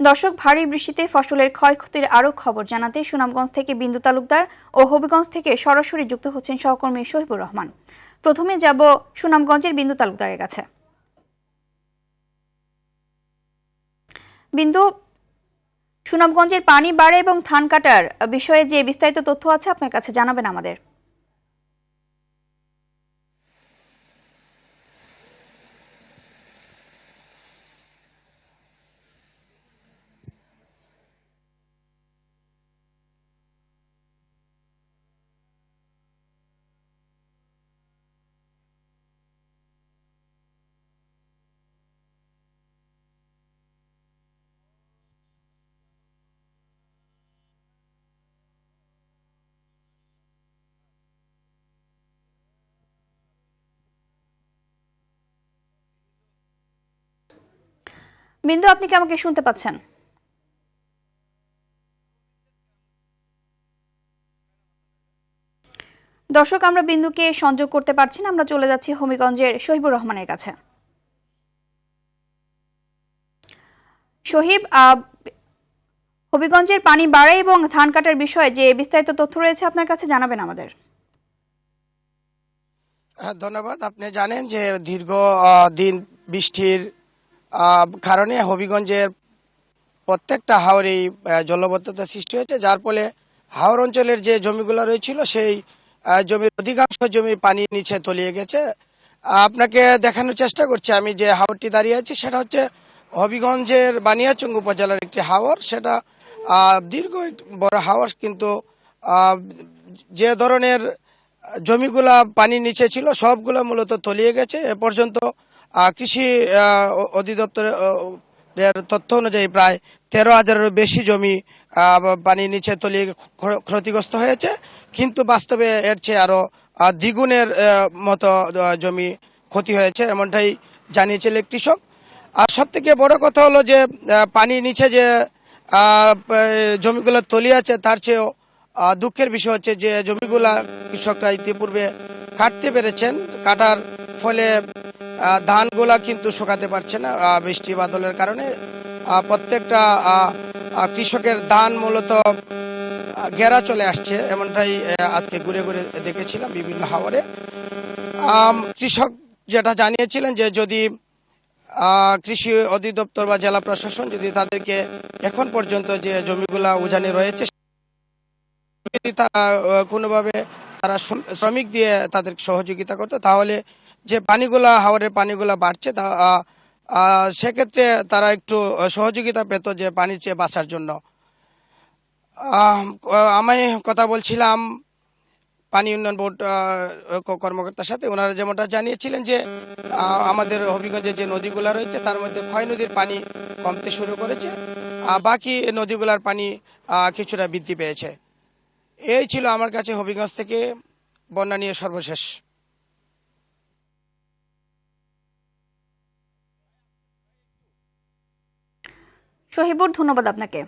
দর্শক, ভারী বৃষ্টিতে ফসলের ক্ষয়ক্ষতির আরও খবর জানাতে সুনামগঞ্জ থেকে বিন্দু তালুকদার ও হবিগঞ্জ থেকে সরাসরি যুক্ত হচ্ছেন সহকর্মী শহীবুর রহমান। প্রথমে যাব সুনামগঞ্জের বিন্দু তালুকদারের কাছে। বিন্দু, সুনামগঞ্জের পানি বাড়ে এবং ধান কাটার বিষয়ে যে বিস্তারিত তথ্য আছে আপনার কাছে জানাবেন আমাদের। বিন্দু, আপনি কি আমাকে শুনতে পাচ্ছেন? দর্শক, আমরা বিন্দুকে সংযোগ করতে পারছি না। আমরা চলে যাচ্ছি হবিগঞ্জের শহীবুর রহমানের কাছে। শহীব, হবিগঞ্জের পানি বাড়ে এবং ধান কাটার বিষয়ে যে বিস্তারিত তথ্য রয়েছে আপনার কাছে জানাবেন আমাদের। ধন্যবাদ। আপনি জানেন যে দীর্ঘ দিন বৃষ্টির কারণে হবিগঞ্জের প্রত্যেকটা হাওরেই জলবদ্ধতা সৃষ্টি হয়েছে, যার ফলে হাওর অঞ্চলের যে জমিগুলো রয়েছিল সেই জমির অধিকাংশ জমি পানির নিচে তলিয়ে গেছে। আপনাকে দেখানোর চেষ্টা করছি, আমি যে হাওরটি দাঁড়িয়ে আছি সেটা হচ্ছে হবিগঞ্জের বানিয়াচং উপজেলার একটি হাওর। সেটা দীর্ঘ বড় হাওর, কিন্তু যে ধরনের জমিগুলা পানির নিচে ছিল সবগুলো মূলত তলিয়ে গেছে। এ পর্যন্ত কৃষি অধিদপ্তরের তথ্য অনুযায়ী প্রায় 13,000-এরও বেশি জমি পানির নিচে তলিয়ে ক্ষতিগ্রস্ত হয়েছে, কিন্তু বাস্তবে এর চেয়ে আরো দ্বিগুণের মতো জমি ক্ষতি হয়েছে, এমনটাই জানিয়েছিলেন কৃষক। আর সব থেকে বড় কথা হলো যে পানির নিচে যে জমিগুলো তলিয়ে আছে তার চেয়েও দুঃখের বিষয় হচ্ছে যে জমিগুলা কৃষকরা ইতিপূর্বে কাটতে পেরেছেন, কাটার ফলে ধানগুলা কিন্তু শুকাতে পারছে না বৃষ্টি বাদলের কারণে। প্রত্যেকটা কৃষকের ধান মূলত ঘেরা চলে আসছে, এমনটাই আজকে ঘুরে ঘুরে দেখেছিলাম বিভিন্ন হাওরে। কৃষক যেটা জানিয়েছিলেন যে যদি কৃষি অধিদপ্তর বা জেলা প্রশাসন যদি তাদেরকে এখন পর্যন্ত যে জমিগুলা উজানে রয়েছে যদি কোনোভাবে তারা শ্রমিক দিয়ে তাদের সহযোগিতা করতো, তাহলে যে পানিগুলা হাওরের পানিগুলা বাড়ছে তা সেক্ষেত্রে তারা একটু সহযোগিতা পেত যে পানির চেয়ে বাঁচার জন্য। আমি কথা বলছিলাম পানি উন্নয়ন বোর্ড কর্মকর্তার সাথে। ওনারা যেমনটা জানিয়েছিলেন যে আমাদের হবিগঞ্জে যে নদীগুলা রয়েছে তার মধ্যে ক্ষয় নদীর পানি কমতে শুরু করেছে, বাকি নদীগুলার পানি কিছুটা বৃদ্ধি পেয়েছে। এই ছিল আমার কাছে হবিগঞ্জ থেকে বন্যা নিয়ে সর্বশেষ। শহীবুর, ধন্যবাদ আপনাকে।